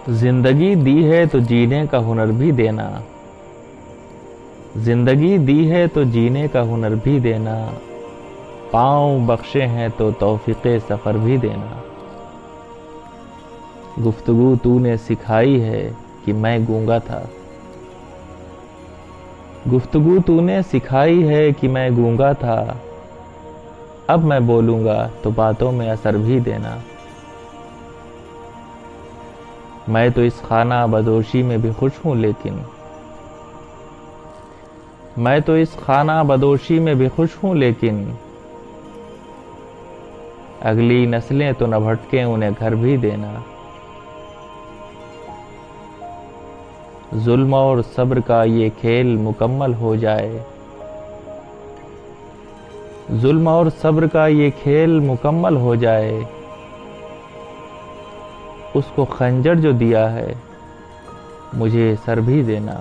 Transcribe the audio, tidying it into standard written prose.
जिंदगी दी है तो जीने का हुनर भी देना, जिंदगी दी है तो जीने का हुनर भी देना, पाँव बख्शे हैं तो तौफीक़े सफ़र भी देना। गुफ्तगू तूने सिखाई है कि मैं गूंगा था, गुफ्तगू तूने सिखाई है कि मैं गूंगा था, अब मैं बोलूँगा तो बातों में असर भी देना। मैं तो इस खाना बदोशी में भी खुश हूँ लेकिन, मैं तो इस खाना बदोशी में भी खुश हूँ लेकिन, अगली नस्लें तो न भटकें उन्हें घर भी देना। जुल्म और सब्र का ये खेल मुकम्मल हो जाए, जुल्म और सब्र का ये खेल मुकम्मल हो जाए, उसको खंजर जो दिया है मुझे सर भी देना।